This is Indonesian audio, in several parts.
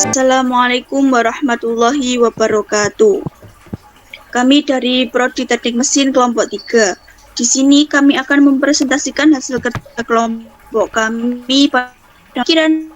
Assalamualaikum warahmatullahi wabarakatuh. Kami dari Prodi Teknik Mesin kelompok 3. Di sini kami akan mempresentasikan hasil kerja kelompok kami pada pikiran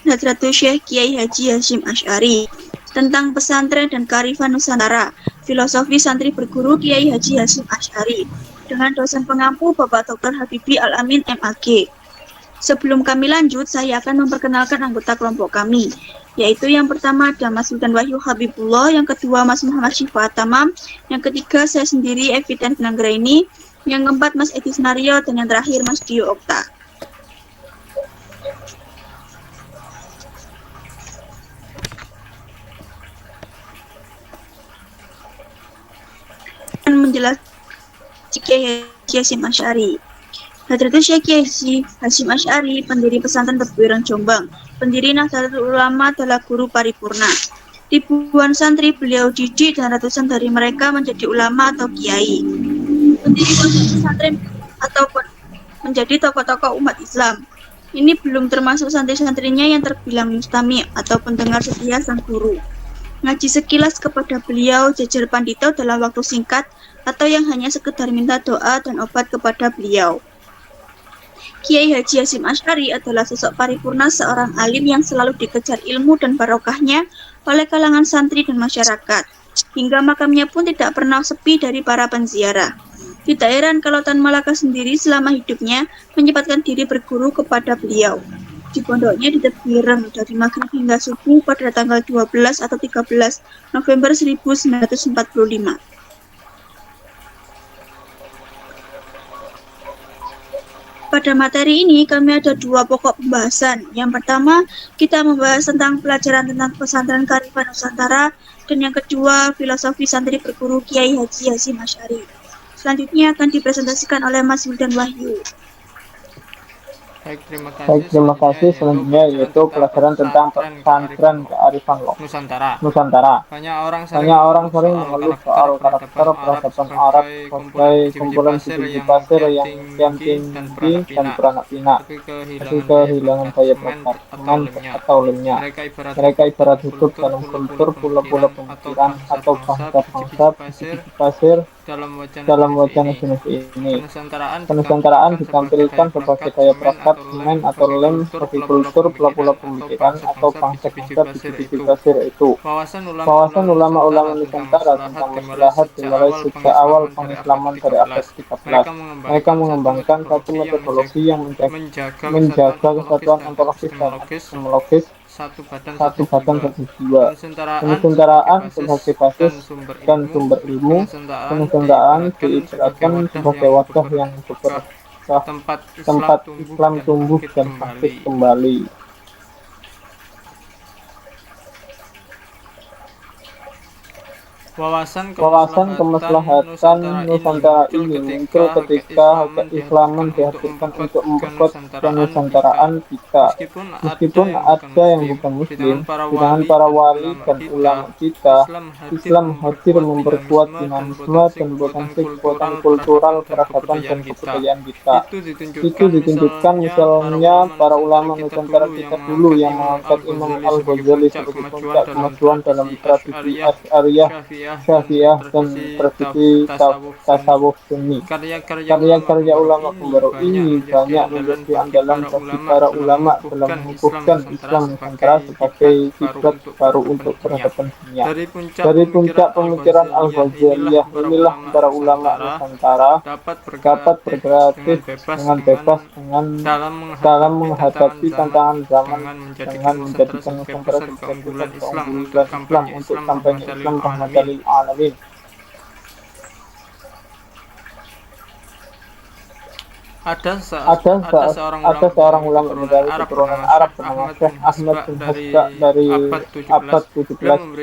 Hadratus Syekh Kiai Haji Hasyim Asy'ari tentang pesantren dan kearifan Nusantara, filosofi santri berguru Kiai Haji Hasyim Asy'ari dengan dosen pengampu Bapak Dr. Habibie Al-Amin MAG. Sebelum kami lanjut, saya akan memperkenalkan anggota kelompok kami, yaitu yang pertama ada Mas Sultan Wahyu Habibullah, yang kedua Mas Muhammad Syifa Tamam, yang ketiga saya sendiri Evitan Benanggraini, yang keempat Mas Edi Senario, dan yang terakhir Mas Dio Okta. Menjelaskan Kiai Hasyim Asy'ari. Hadratus Syekh Kiai Hasyim Asy'ari, pendiri pesantren Tebuireng Jombang, pendiri Nahdlatul Ulama adalah guru paripurna. Ribuan santri beliau didik dan ratusan dari mereka menjadi ulama atau kiai. Pendiri pondok pesantren ataupun menjadi tokoh-tokoh umat Islam. Ini belum termasuk santri-santrinya yang terbilang mustami atau pendengar setia sang guru. Ngaji sekilas kepada beliau jajar pandito dalam waktu singkat atau yang hanya sekedar minta doa dan obat kepada beliau. Kiai Haji Hasyim Asy'ari adalah sosok paripurna, seorang alim yang selalu dikejar ilmu dan barokahnya oleh kalangan santri dan masyarakat. Hingga makamnya pun tidak pernah sepi dari para penziarah. Tidak heran kalau Tan Malaka sendiri selama hidupnya menyempatkan diri berguru kepada beliau. Di pondoknya di Tebuireng dari maghrib hingga subuh pada tanggal 12 atau 13 November 1945. Pada materi ini kami ada dua pokok pembahasan. Yang pertama, kita membahas tentang pelajaran tentang pesantren kearifan Nusantara, dan yang kedua, filosofi santri berguru Kiai Haji Hasyim Asy'ari. Selanjutnya akan dipresentasikan oleh Mas Sultan Wahyu. Baik, terima kasih. Selanjutnya yaitu pelajaran tentang pesantren kearifan Nusantara. Banyak orang sering mengeluh soal karakter peradaban Arab sebagai kumpulan biji pasir yang kian tinggi dan beranak pinak, tapi kehilangan daya peradaban atau lemnya. Mereka ibarat hidup dalam kultur pula-pula pemikiran atau bangsa-bangsa biji pasir dalam wacana jenis ini. Penusantara ditampilkan sebagai daya perangkat, semen atau lem bagi kultur pula-pula pemikiran atau bangsa-bangsa biji-biji pasir itu. Wawasan ulama-ulama Nusantara tentang maslahat dimulai sejak awal pengislaman dari abad 13. Mereka mengembangkan satu metodologi yang menjaga kesatuan ontologis dan epistemologis satu badan satu jiwa. Penusentaraan sebagai basis dan sumber ilmu. Penusentaraan diibaratkan sebagai wadah yang berkah, tempat Islam tumbuh dan bangkit kembali. Wawasan kemaslahatan Nusantara ini muncul ketika keislaman dihadirkan untuk memperkuat kenusantaraan kita. Meskipun ada yang bukan muslim, di tangan para wali dan ulama kita, Islam hadir memperkuat dinamisme dan potensi kekuatan kultural, peradaban, dan kebudayaan kita. Itu ditunjukkan misalnya para ulama Nusantara kita dulu yang mengangkat Imam Al-Ghazali sebagai puncak kemajuan dalam tradisi Asy'ariyah, Syafi'iyah, dan tradisi tasawuf Sunni. Karya-karya ulama pembaru ini banyak menjadi andalan bagi para ulama dalam mengukuhkan Islam Nusantara sebagai kiblat baru untuk peradaban dunia. Dari puncak pemikiran Al-Ghazaliyah inilah para ulama Nusantara dapat berkreatif dengan bebas dalam menghadapi tantangan zaman dengan menjadikan Nusantara sebagai pusat keunggulan Islam untuk sampainya Islam rahmatan lil alamin. Ada seorang ulama dari keturunan Arab bernama Syekh Ahmad bin Hasba dari abad 17.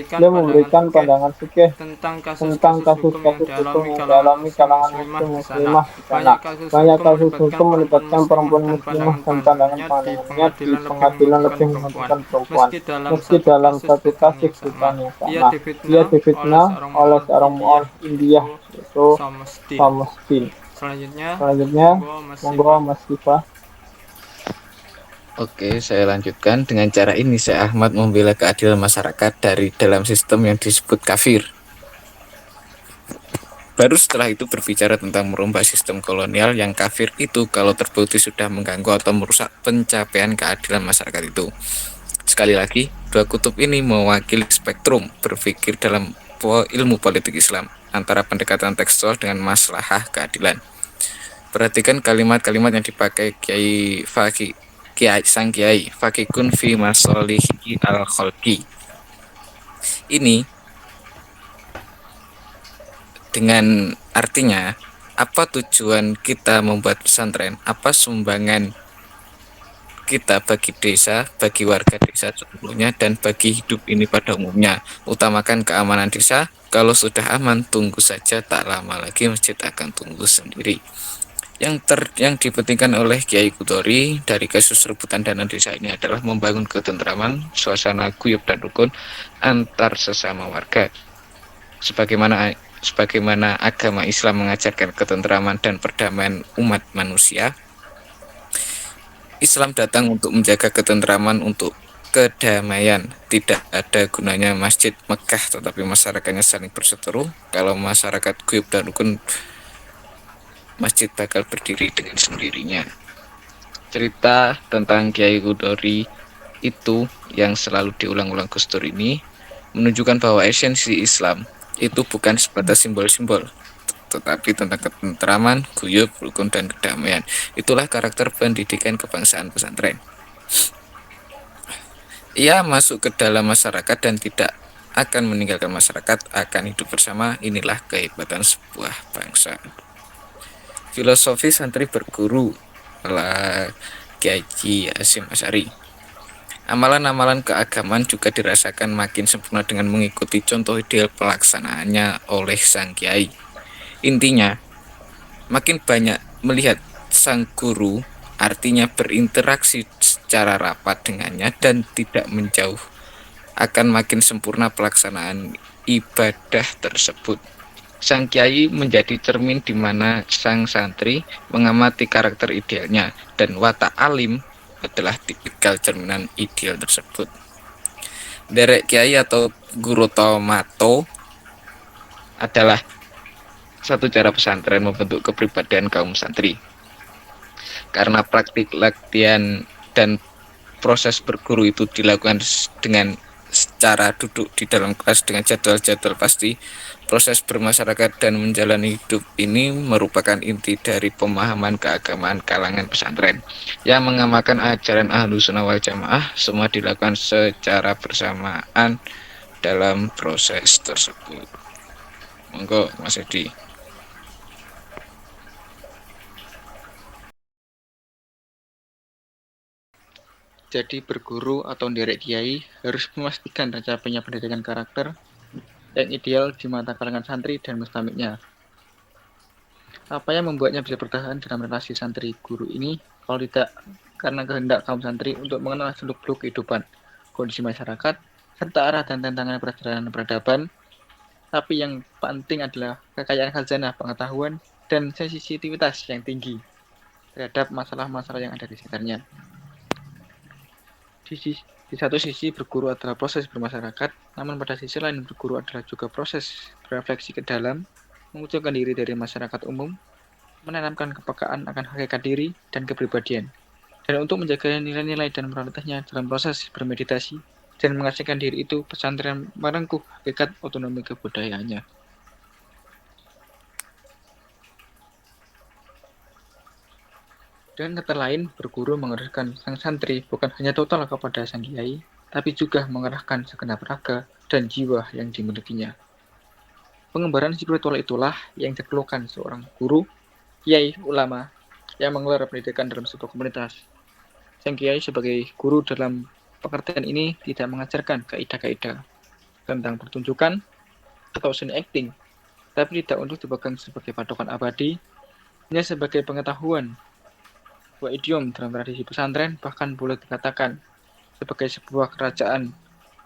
Beliau memberikan pandangan fikih tentang tentang kasus-kasus kasus-kasus hukum hukum yang yang dialami dialami kalangan muslim-muslimah di sana. muslimah di sana. Banyak kasus hukum melibatkan perempuan muslimah dan pandangannya di pengadilan lebih menguntungkan perempuan. Meski dalam satu kasus hukum yang sama, ia difitnah oleh seorang mu'alif India yaitu Samustin. Selanjutnya, Selanjutnya, monggo Mas monggo Siva. Mas Siva. Oke, saya lanjutkan. Dengan cara ini, Syekh Ahmad membela keadilan masyarakat dari dalam sistem yang disebut kafir. Baru setelah itu berbicara tentang merubah sistem kolonial yang kafir itu kalau terbukti sudah mengganggu atau merusak pencapaian keadilan masyarakat itu. Sekali lagi, dua kutub ini mewakili spektrum berpikir dalam ilmu politik Islam antara pendekatan tekstual dengan maslahah keadilan. Perhatikan kalimat-kalimat yang dipakai Sang Kiai Fakikun fi masolihi al-kholqi. Ini dengan artinya, apa tujuan kita membuat pesantren, apa sumbangan kita bagi desa, bagi warga desa seluruhnya, dan bagi hidup ini pada umumnya. Utamakan keamanan desa. Kalau sudah aman, tunggu saja, tak lama lagi masjid akan tumbuh sendiri. Yang dipentingkan oleh Kiai Kudori dari kasus rebutan dana desa ini adalah membangun ketentraman, suasana guyub dan rukun antar sesama warga. Sebagaimana agama Islam mengajarkan ketentraman dan perdamaian umat manusia, Islam datang untuk menjaga ketentraman, untuk kedamaian. Tidak ada gunanya masjid Mekah tetapi masyarakatnya saling berseteru. Kalau masyarakat guyub dan rukun, masjid bakal berdiri dengan sendirinya. Cerita tentang Kiai Kudori itu yang selalu diulang-ulang Gus Dur ini menunjukkan bahwa esensi Islam itu bukan sebatas simbol-simbol, tetapi tentang ketentraman, guyub, rukun, dan kedamaian. Itulah karakter pendidikan kebangsaan pesantren. Ia masuk ke dalam masyarakat dan tidak akan meninggalkan masyarakat, akan hidup bersama. Inilah kehebatan sebuah bangsa. Filosofi santri berguru oleh Kiai Hasyim Asy'ari. Amalan-amalan keagamaan juga dirasakan makin sempurna dengan mengikuti contoh ideal pelaksanaannya oleh sang kiai. Intinya, makin banyak melihat sang guru, artinya berinteraksi secara rapat dengannya dan tidak menjauh, akan makin sempurna pelaksanaan ibadah tersebut. Sang kiai menjadi cermin di mana sang santri mengamati karakter idealnya, dan watak alim adalah tipikal cerminan ideal tersebut. Derek kiai atau guru tomato adalah satu cara pesantren membentuk kepribadian kaum santri. Karena praktik latihan dan proses berguru itu dilakukan dengan secara duduk di dalam kelas dengan jadwal-jadwal pasti, proses bermasyarakat dan menjalani hidup ini merupakan inti dari pemahaman keagamaan kalangan pesantren yang mengamalkan ajaran Ahlus Sunnah wal Jamaah. Semua dilakukan secara bersamaan dalam proses tersebut. Monggo Mas Edi. Jadi berguru atau menderek kiai harus memastikan tercapainya pendidikan karakter yang ideal di mata kalangan santri dan mustamiknya. Apa yang membuatnya bisa bertahan dalam relasi santri guru ini kalau tidak karena kehendak kaum santri untuk mengenal seluk-beluk kehidupan, kondisi masyarakat, serta arah dan tantangan perjalanan peradaban. Tapi yang penting adalah kekayaan khazanah pengetahuan dan sensitivitas yang tinggi terhadap masalah-masalah yang ada di sekitarnya. Di satu sisi berguru adalah proses bermasyarakat, namun pada sisi lain berguru adalah juga proses berefleksi ke dalam, mengucapkan diri dari masyarakat umum, menanamkan kepekaan akan hakikat diri dan kepribadian, dan untuk menjaga nilai-nilai dan moralitasnya dalam proses bermeditasi dan mengasingkan diri itu, pesantren merengkuh hakikat otonomi kebudayaannya. Dengan kata lain, berguru mengerahkan sang santri bukan hanya total kepada sang kiai, tapi juga mengerahkan segenap raga dan jiwa yang dimilikinya. Pengembaraan spiritual itulah yang dikeluhkan seorang guru, kiai, ulama yang menggelar pendidikan dalam sebuah komunitas. Sang kiai sebagai guru dalam pengertian ini tidak mengajarkan kaidah-kaidah tentang pertunjukan atau seni acting, tapi tidak untuk dipegang sebagai patokan abadi, hanya sebagai pengetahuan. Sebuah idiom dalam tradisi pesantren bahkan boleh dikatakan sebagai sebuah kerajaan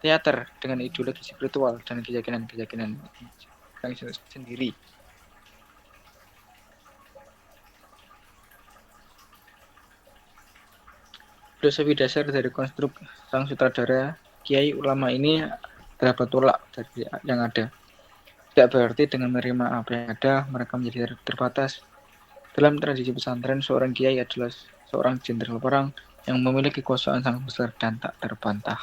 teater dengan ideologi spiritual dan keyakinan-keyakinan yang sendiri. Filosofi dasar dari konstruk sang sutradara kiai ulama ini adalah bertolak dari yang ada. Tidak berarti dengan menerima apa yang ada mereka menjadi terbatas. Dalam tradisi pesantren, seorang kiai adalah seorang jenderal perang yang memiliki kekuasaan sangat besar dan tak terbantah.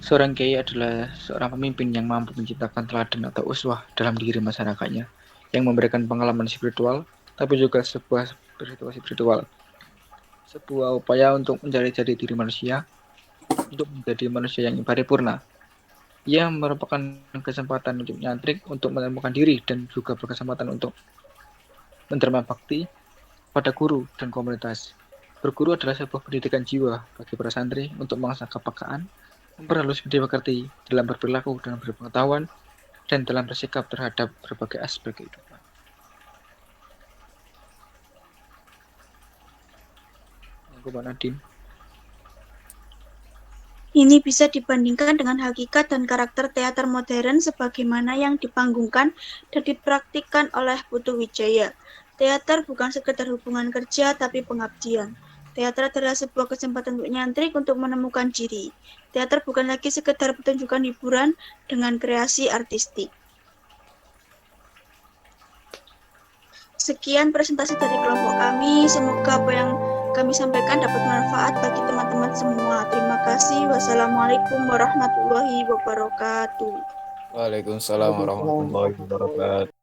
Seorang kiai adalah seorang pemimpin yang mampu menciptakan teladan atau uswah dalam diri masyarakatnya, yang memberikan pengalaman spiritual, tapi juga sebuah spiritual. Sebuah upaya untuk mencari jati diri manusia, untuk menjadi manusia yang paripurna. Ia merupakan kesempatan untuk nyantrik, untuk menemukan diri, dan juga berkesempatan untuk menerima bakti pada guru dan komunitas. Berguru adalah sebuah pendidikan jiwa bagi para santri untuk mengasah kepekaan, memperhalus budi pekerti dalam berperilaku dan berpengetahuan, dan dalam bersikap terhadap berbagai aspek kehidupan. Nadine. Ini bisa dibandingkan dengan hakikat dan karakter teater modern sebagaimana yang dipanggungkan dan dipraktikkan oleh Putu Wijaya. Teater bukan sekedar hubungan kerja, tapi pengabdian. Teater adalah sebuah kesempatan untuk nyantrik untuk menemukan diri. Teater bukan lagi sekedar pertunjukan hiburan dengan kreasi artistik. Sekian presentasi dari kelompok kami. Semoga apa yang kami sampaikan dapat bermanfaat bagi teman-teman semua. Terima kasih. Wassalamualaikum warahmatullahi wabarakatuh. Waalaikumsalam warahmatullahi wabarakatuh.